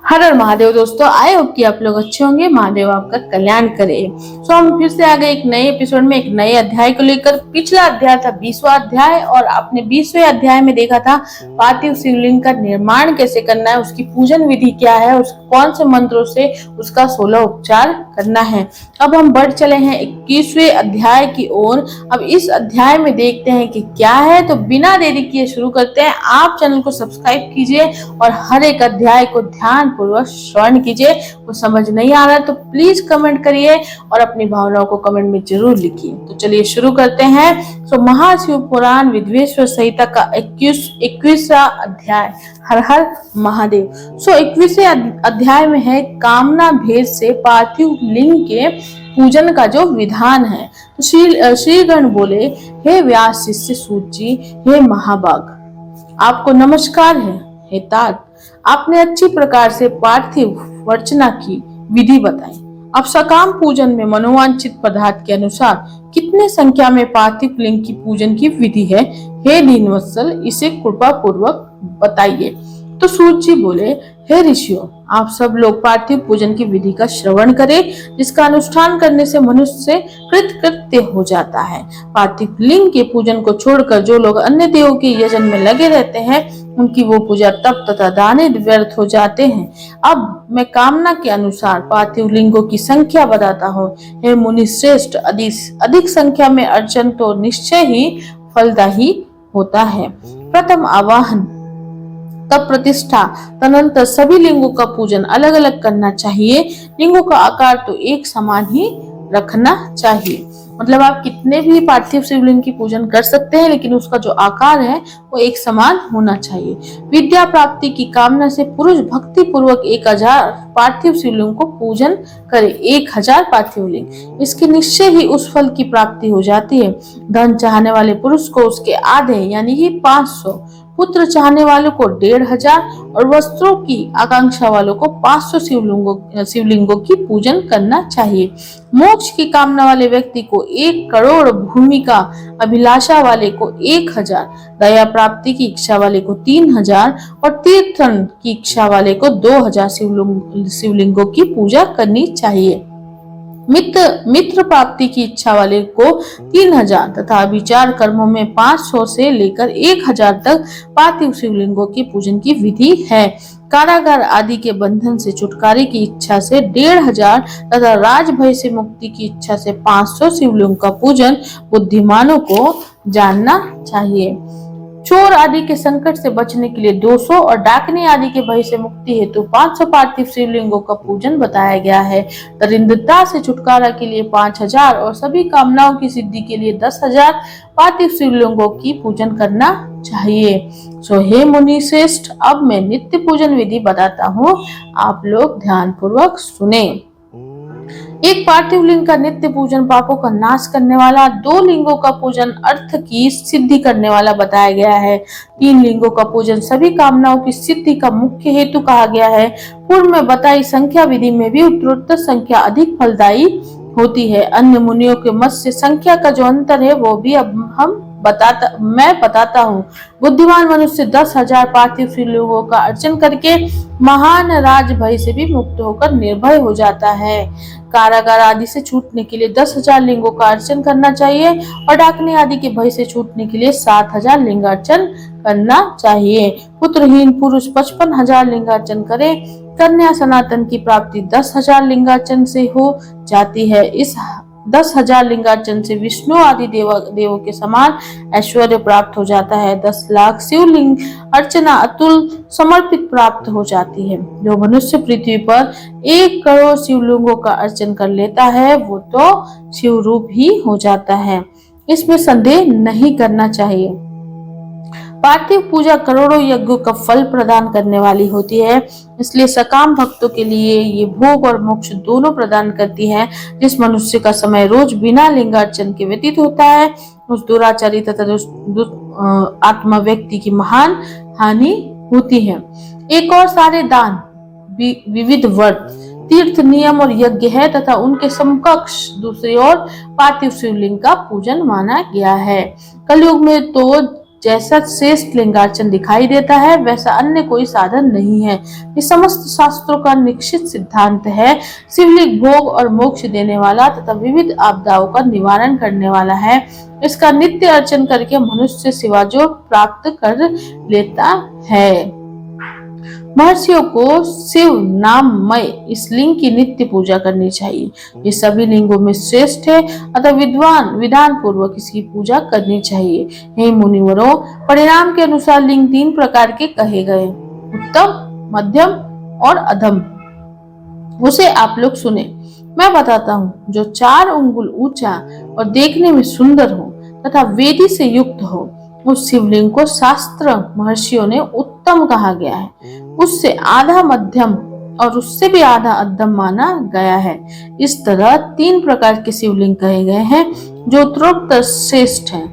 हर हर महादेव दोस्तों, I hope कि आप लोग अच्छे होंगे। महादेव आपका कल्याण करे। हम फिर से आ गए एक नए एपिसोड में, एक नए अध्याय को लेकर। पिछला अध्याय था 20वां अध्याय और आपने 20वें अध्याय में देखा था पार्थिव शिवलिंग का निर्माण कैसे करना है, उसकी पूजन विधि क्या है, उस कौन से मंत्रों से उसका 16 उपचार करना है। अब हम बढ़ चले हैं 21वें अध्याय की ओर। अब इस अध्याय में देखते हैं कि क्या है। तो बिना देरी किए शुरू करते हैं। आप चैनल को सब्सक्राइब कीजिए और हर एक अध्याय को ध्यान पूर्वक श्रवण कीजिए। वो समझ नहीं आ रहा है तो प्लीज कमेंट करिए और अपनी भावनाओं को कमेंट में जरूर लिखिए। तो चलिए शुरू करते हैं। महाशिव पुराण विद्वेश्वर संहिता का 21वां अध्याय। हर हर महादेव। 21वें अध्याय में है कामना भेद से पार्थिव लिंग के पूजन का जो विधान है। तो श्रीगण बोले, हे व्यास शिष्य सूत जी, हे महाभाग, आपको नमस्कार है। हे तात, आपने अच्छी प्रकार से पार्थिव वर्चना की विधि बताई। अब सकाम पूजन में मनोवांछित पदार्थ के अनुसार कितने संख्या में पार्थिव लिंग की पूजन की विधि है, हे दीनवत्सल, इसे कृपा पूर्वक बताइए। तो सूत जी बोले, हे ऋषियों, आप सब लोग पार्थिव पूजन की विधि का श्रवण करें, जिसका अनुष्ठान करने से मनुष्य कृतकृत्य हो जाता है। पार्थिव लिंग के पूजन को छोड़कर जो लोग अन्य देवों के यजन में लगे रहते हैं, उनकी वो पूजा तप तथा दाने व्यर्थ हो जाते हैं। अब मैं कामना के अनुसार पार्थिव लिंगों की संख्या बताता हूँ। हे मुनि श्रेष्ठ, अधिक संख्या में अर्चन तो निश्चय ही फलदायी होता है। प्रथम आवाहन, तब प्रतिष्ठा, तदनंतर सभी लिंगों का पूजन अलग अलग करना चाहिए। लिंगों का आकार तो एक समान ही रखना चाहिए। मतलब आप कितने भी पार्थिव शिवलिंग की पूजन कर सकते हैं, लेकिन उसका जो आकार है वो एक समान होना चाहिए। विद्या प्राप्ति की कामना से पुरुष भक्ति पूर्वक 1000 पार्थिव शिवलिंग को पूजन करे। 1000 पार्थिव लिंग, इसके निश्चय ही उस फल की प्राप्ति हो जाती है। धन चाहने वाले पुरुष को उसके आधे यानी कि 500, पुत्र चाहने वालों को 1500 और वस्त्रों की आकांक्षा वालों को 500 शिवलिंगों की पूजन करना चाहिए। मोक्ष की कामना वाले व्यक्ति को 1 करोड़, भूमि का अभिलाषा वाले को 1000, दया प्राप्ति की इच्छा वाले को 3000 और तीर्थन की इच्छा वाले को 2000 शिवलिंगों की पूजा करनी चाहिए। मित्र प्राप्ति की इच्छा वाले को 3000 तथा विचार कर्मों में 500 से लेकर 1000 तक पार्थिव शिवलिंगों की पूजन की विधि है। कारागार आदि के बंधन से छुटकारे की इच्छा से 1500 तथा राजभय से मुक्ति की इच्छा से 500 शिवलिंग का पूजन बुद्धिमानों को जानना चाहिए। चोर आदि के संकट से बचने के लिए 200 और डाकनी आदि के भय से मुक्ति हेतु 500 पार्थिव शिवलिंगों का पूजन बताया गया है। दरिद्रता से छुटकारा के लिए 5000 और सभी कामनाओं की सिद्धि के लिए 10,000 पार्थिव शिवलिंगों की पूजन करना चाहिए। हे मुनि श्रेष्ठ, अब मैं नित्य पूजन विधि बताता हूँ, आप लोग ध्यान पूर्वक सुने। एक पार्थिव लिंग का नित्य पूजन पापों का नाश करने वाला, 2 लिंगों का पूजन अर्थ की सिद्धि करने वाला बताया गया है। 3 लिंगों का पूजन सभी कामनाओं की सिद्धि का मुख्य हेतु कहा गया है। पूर्व में बताई संख्या विधि में भी उत्तरोत्तर संख्या अधिक फलदायी होती है। अन्य मुनियों के मत से संख्या का जो अंतर है वो भी अब मैं बताता हूँ। बुद्धिमान मनुष्य 10,000 पार्थिव शिवलिंगों का अर्चन करके महान राज भय से भी मुक्त होकर निर्भय हो जाता है। कारागार आदि से छूटने के लिए 10,000 लिंगों का अर्चन करना चाहिए और डाकनी आदि के भय से छूटने के लिए 7,000 लिंगार्चन करना चाहिए। पुत्रहीन पुरुष 55,000 लिंगार्चन करे। कन्या सनातन की प्राप्ति 10,000 लिंगार्चन से हो जाती है। इस 10,000 लिंगार्चन से विष्णु आदि देवों के समान ऐश्वर्य प्राप्त हो जाता है। 10 लाख शिवलिंग अर्चना अतुल समर्पित प्राप्त हो जाती है। जो मनुष्य पृथ्वी पर 1 करोड़ शिवलिंगों का अर्चन कर लेता है वो तो शिव रूप ही हो जाता है, इसमें संदेह नहीं करना चाहिए। पार्थिव पूजा करोड़ों यज्ञों का फल प्रदान करने वाली होती है, इसलिए सकाम भक्तों के लिए ये भोग और मोक्ष दोनों प्रदान करती है। जिस मनुष्य का समय रोज बिना लिंगार्चन के व्यतीत होता है, उस दुराचारी तथा आत्मा व्यक्ति की महान हानि होती है। एक और सारे दान, विविध व्रत, तीर्थ, नियम और यज्ञ है तथा उनके समकक्ष दूसरी ओर पार्थिव शिवलिंग का पूजन माना गया है। कलयुग में तो जैसा श्रेष्ठ लिंगार्चन दिखाई देता है वैसा अन्य कोई साधन नहीं है। ये समस्त शास्त्रों का निश्चित सिद्धांत है। शिवलिंग भोग और मोक्ष देने वाला तथा विविध आपदाओं का निवारण करने वाला है। इसका नित्य अर्चन करके मनुष्य शिवाजो प्राप्त कर लेता है। महर्षियों को शिव नाममय इस लिंग की नित्य पूजा करनी चाहिए। ये सभी लिंगों में श्रेष्ठ है, अतः विधान पूर्वक इसकी पूजा करनी चाहिए। हे मुनिवरों, परिणाम के अनुसार लिंग 3 प्रकार के कहे गए, उत्तम, मध्यम और अधम। उसे आप लोग सुने। मैं बताता हूँ। जो 4 अंगुल ऊंचा और देखने में सुंदर हो तथा वेदी से युक्त हो, उस शिवलिंग को शास्त्र महर्षियों ने उत्तम कहा गया है। उससे आधा मध्यम और उससे भी आधा अधम माना गया है। इस तरह 3 प्रकार के शिवलिंग कहे गए हैं जो उत्तरोत्तर श्रेष्ठ हैं।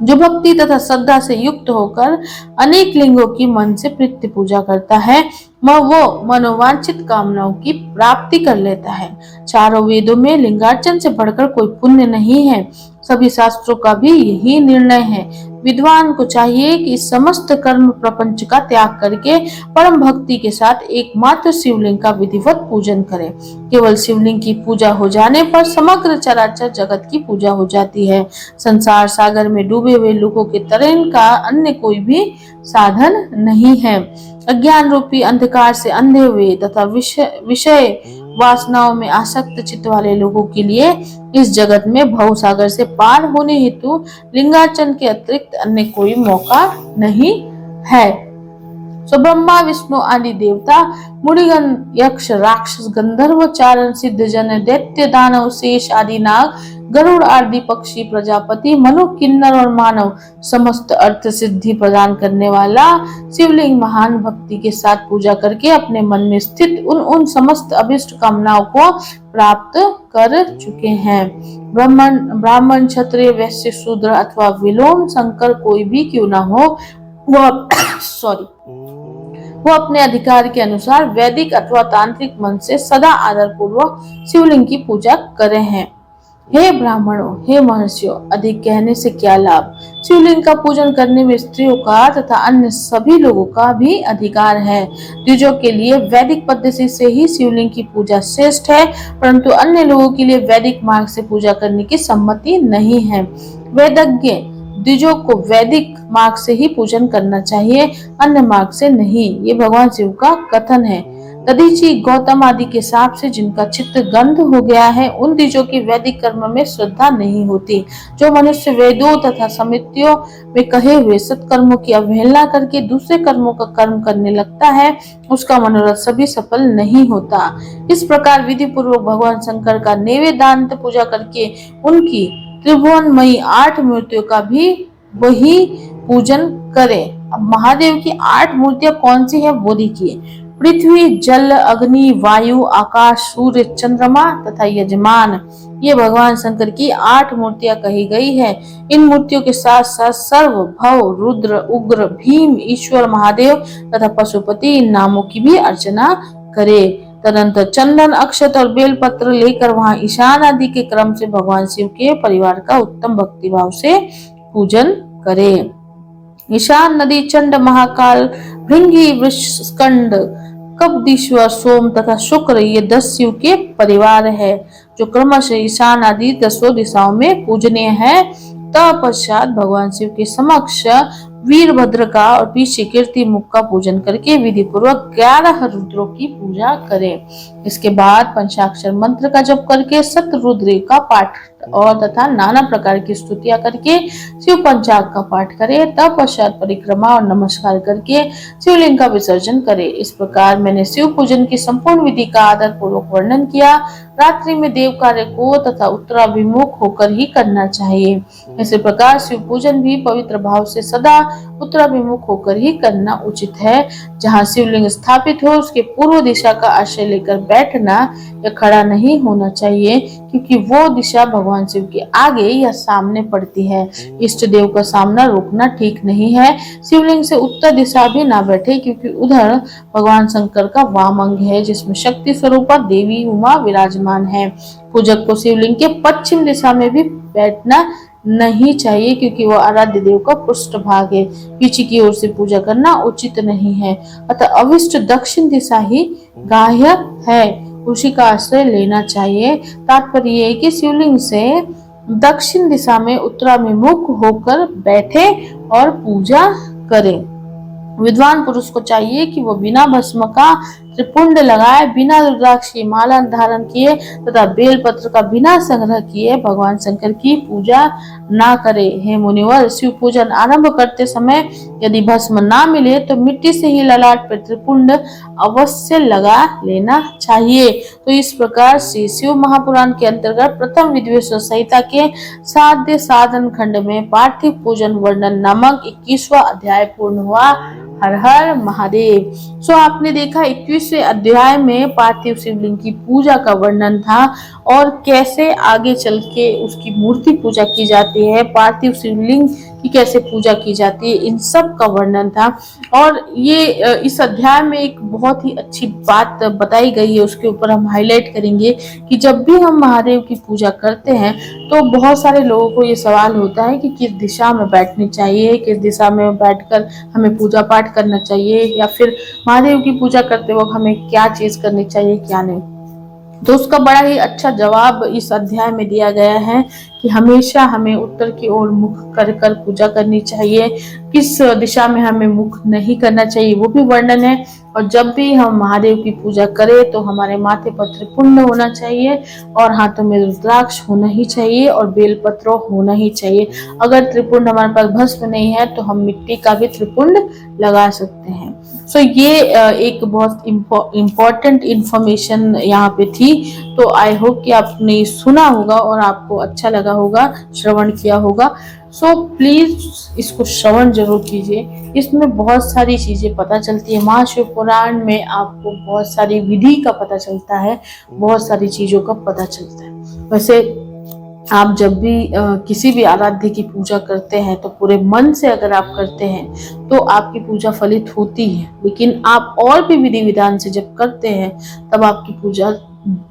जो भक्ति तथा श्रद्धा से युक्त होकर अनेक लिंगों की मन से प्रीति पूजा करता है, वो मनोवांछित कामनाओं की प्राप्ति कर लेता है। चारों वेदों में लिंगार्चन से बढ़कर कोई पुण्य नहीं है। सभी शास्त्रों का भी यही निर्णय है। विद्वान को चाहिए कि इस समस्त कर्म प्रपंच का त्याग करके परम भक्ति के साथ एकमात्र शिवलिंग का विधिवत पूजन करे। केवल शिवलिंग की पूजा हो जाने पर समग्र चराचर जगत की पूजा हो जाती है। संसार सागर में डूबे हुए लोगों के तरण का अन्य कोई भी साधन नहीं है। अज्ञान रूपी अंधकार से अंधे हुए तथा विषय वासनाओं में आसक्त चित्त वाले लोगों के लिए इस जगत में भव सागर से पार होने हेतु लिंगार्चन के अतिरिक्त अन्य कोई मौका नहीं है। सो ब्रह्मा विष्णु आदि देवता, मुनिगण, यक्ष, राक्षस, गंधर्व, चारण, सिद्ध जन, दैत्य, दानव, शेष आदि नाग, गरुड़ आदि पक्षी, प्रजापति, मनु, किन्नर और मानव समस्त अर्थ सिद्धि प्रदान करने वाला शिवलिंग महान भक्ति के साथ पूजा करके अपने मन में स्थित उन समस्त अभिष्ट कामनाओं को प्राप्त कर चुके हैं। ब्राह्मण, क्षत्रिय, वैश्य, शूद्र अथवा विलोम शंकर कोई भी क्यों ना हो, वो अपने अधिकार के अनुसार वैदिक अथवा तांत्रिक मन से सदा आदर पूर्वक शिवलिंग की पूजा करे हैं। हे ब्राह्मणों, हे महर्षियों, अधिक कहने से क्या लाभ। शिवलिंग का पूजन करने में स्त्रियों का तथा अन्य सभी लोगों का भी अधिकार है। द्विजों के लिए वैदिक पद्धति से ही शिवलिंग की पूजा श्रेष्ठ है, परंतु अन्य लोगों के लिए वैदिक मार्ग से पूजा करने की सम्मति नहीं है। वेदज्ञ द्विजों को वैदिक मार्ग से ही पूजन करना चाहिए, अन्य मार्ग से नहीं। ये भगवान शिव का कथन है। दधीचि, गौतम आदि के साप से जिनका चित्त गंध हो गया है, उन द्विजों की वैदिक कर्म में श्रद्धा नहीं होती। जो मनुष्य वेदों तथा समितियों में कहे हुए सत्कर्मों की अवहेलना करके दूसरे कर्मों का कर्म करने लगता है, उसका मनोरथ सभी सफल नहीं होता। इस प्रकार विधि पूर्वक भगवान शंकर का नैवेद्यान्त पूजा करके उनकी त्रिभुवनमयी 8 मूर्तियों का भी वही पूजन करें। अब महादेव की 8 मूर्तियां कौन सी है वो देखिए। पृथ्वी, जल, अग्नि, वायु, आकाश, सूर्य, चंद्रमा तथा यजमान, ये भगवान शंकर की 8 मूर्तियां कही गई है। इन मूर्तियों के साथ साथ सर्व, भव, रुद्र, उग्र, भीम, ईश्वर, महादेव तथा पशुपति इन नामों की भी अर्चना करे। तदंतर चंदन, अक्षत और बेलपत्र लेकर वहां ईशान आदि के क्रम से भगवान शिव के परिवार का उत्तम भक्तिभाव से पूजन करे। ईशान, नदी, चंड, महाकाल, भृंगी, वृषस्कंद, कपदीश्वर, सोम तथा शुक्र, ये 10 शिव के परिवार है जो क्रमशः ईशान आदि 10 दिशाओं में पूजनीय है। तत्पश्चात भगवान शिव के समक्ष वीरभद्र का और पीछे कीर्ति मुख का पूजन करके विधि पूर्वक 11 रुद्रों की पूजा करें। इसके बाद पंचाक्षर मंत्र का जप करके शतरुद्र का पाठ और तथा नाना प्रकार की स्तुतियां करके शिव पंचांग का पाठ करें। तत्पश्चात परिक्रमा और नमस्कार करके शिवलिंग का विसर्जन करें। इस प्रकार मैंने शिव पूजन की संपूर्ण विधि का आदर पूर्वक वर्णन किया। रात्रि में देव कार्य को तथा उत्तराभिमुख होकर ही करना चाहिए। इसी प्रकार शिव पूजन भी पवित्र भाव से सदा उत्तराभिमुख होकर ही करना उचित है। जहाँ शिवलिंग स्थापित हो उसके पूर्व दिशा का आश्रय लेकर बैठना या खड़ा नहीं होना चाहिए, क्योंकि वो दिशा भगवान शिव के आगे या सामने पड़ती है। इष्ट देव का सामना रोकना ठीक नहीं है। शिवलिंग से उत्तर दिशा भी ना बैठे, क्योंकि उधर भगवान शंकर का वाम अंग है जिसमें शक्ति स्वरूपा देवी उमा विराजमान है। पूजक को शिवलिंग के पश्चिम दिशा में भी बैठना नहीं चाहिए, क्योंकि वो आराध्य देव का पृष्ठभाग है। पीछे की ओर से पूजा करना उचित नहीं है। अतः अविष्ट दक्षिण दिशा ही ग्राह्य है, उसी का आश्रय लेना चाहिए। तात्पर्य ये है कि शिवलिंग से दक्षिण दिशा में उत्तराभिमुख होकर बैठे और पूजा करें। विद्वान पुरुष को चाहिए कि वो बिना भस्म का त्रिपुंड लगाए, बिना रुद्राक्ष की माला धारण किए तथा बेलपत्र का बिना संग्रह किए भगवान शंकर की पूजा ना करे। हे मुनिवर, शिव पूजन आरंभ करते समय यदि भस्म ना मिले तो मिट्टी से ही ललाट पर त्रिपुंड अवश्य लगा लेना चाहिए। तो इस प्रकार से शिव महापुराण के अंतर्गत प्रथम विद्वेश्वर संहिता के साध्य साधन खंड में पार्थिव पूजन वर्णन नामक 21वां अध्याय पूर्ण हुआ। हर हर महादेव। सो आपने देखा 21वें अध्याय में पार्थिव शिवलिंग की पूजा का वर्णन था और कैसे आगे चल के उसकी मूर्ति पूजा की जाती है, पार्थिव शिवलिंग की कैसे पूजा की जाती है, इन सब का वर्णन था। और ये इस अध्याय में एक बहुत ही अच्छी बात बताई गई है, उसके ऊपर हम हाईलाइट करेंगे कि जब भी हम महादेव की पूजा करते हैं तो बहुत सारे लोगों को ये सवाल होता है कि किस दिशा में बैठनी चाहिए, किस दिशा में बैठकर हमें पूजा पाठ करना चाहिए, या फिर महादेव की पूजा करते वक्त हमें क्या चीज करनी चाहिए क्या नहीं। तो उसका बड़ा ही अच्छा जवाब इस अध्याय में दिया गया है कि हमेशा हमें उत्तर की ओर मुख कर कर पूजा करनी चाहिए, किस दिशा में हमें मुख नहीं करना चाहिए वो भी वर्णन है। और जब भी हम महादेव की पूजा करें तो हमारे माथे पर त्रिपुंड होना चाहिए और हाथों में रुद्राक्ष होना ही चाहिए और बेलपत्र होना ही चाहिए। अगर त्रिपुंड हमारे पास भस्म नहीं है तो हम मिट्टी का भी त्रिपुंड लगा सकते हैं। सो ये एक बहुत इम्पोर्टेंट इंफॉर्मेशन यहाँ पे थी। तो आई होप कि आपने सुना होगा और आपको अच्छा लगा होगा, श्रवण किया होगा। सो प्लीज इसको श्रवण जरूर कीजिए, इसमें बहुत सारी चीजें पता चलती है। महाशिव पुराण में आपको बहुत सारी विधि का पता चलता है, बहुत सारी चीजों का पता चलता है। वैसे आप जब भी किसी भी आराध्य की पूजा करते हैं तो पूरे मन से अगर आप करते हैं तो आपकी पूजा फलित होती है, लेकिन आप और भी विधि विधान से जब करते हैं तब आपकी पूजा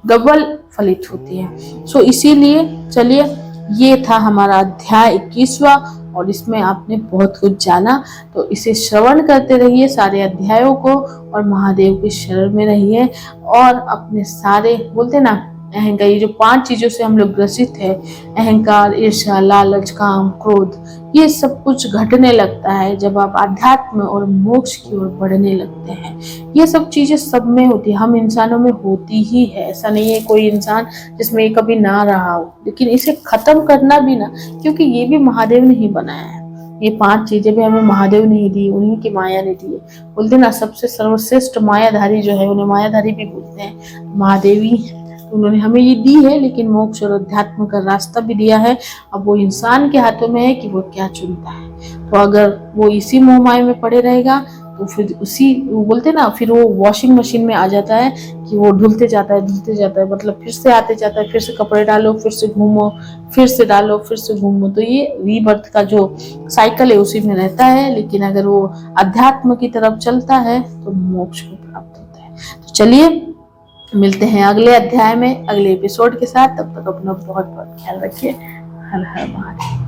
डबल फलित होती है। सो इसीलिए चलिए, ये था हमारा अध्याय 21वां और इसमें आपने बहुत कुछ जाना। तो इसे श्रवण करते रहिए सारे अध्यायों को और महादेव के शरण में रहिए और अपने सारे बोलते ना अहंकार, ये जो 5 चीजों से हम लोग ग्रसित है, अहंकार, ईर्ष्या, लालच, काम, क्रोध, ये सब कुछ घटने लगता है जब आप आध्यात्म और मोक्ष की ओर बढ़ने लगते हैं। ये सब चीजें सब में होती है, हम इंसानों में होती ही है। ऐसा नहीं है कोई इंसान जिसमें ये कभी ना रहा हो, लेकिन इसे खत्म करना भी ना, क्योंकि ये भी महादेव ने ही बनाया है। ये 5 चीजें भी हमें महादेव ने ही दी, उन्हीं की माया ने दी है। बोलते ना सबसे सर्वश्रेष्ठ मायाधारी जो है उन्हें मायाधारी भी बोलते हैं, महादेवी। तो उन्होंने हमें ये दी है, लेकिन मोक्ष और अध्यात्म का रास्ता भी दिया है। अब वो इंसान के हाथों में है कि वो क्या चुनता है। तो अगर वो इसी मोह माया में पड़े रहेगा तो फिर उसी वो बोलते ना, फिर वो वॉशिंग मशीन में आ जाता है कि वो धुलते जाता है, मतलब फिर से आते जाता है, फिर से कपड़े डालो, फिर से घूमो, फिर से डालो, फिर से घूमो। तो ये रीबर्थ का जो साइकिल है उसी में रहता है। लेकिन अगर वो अध्यात्म की तरफ चलता है तो मोक्ष को प्राप्त होता है। तो चलिए मिलते हैं अगले अध्याय में अगले एपिसोड के साथ। तब तक अपना बहुत बहुत ख्याल रखिए। हर हर महादेव।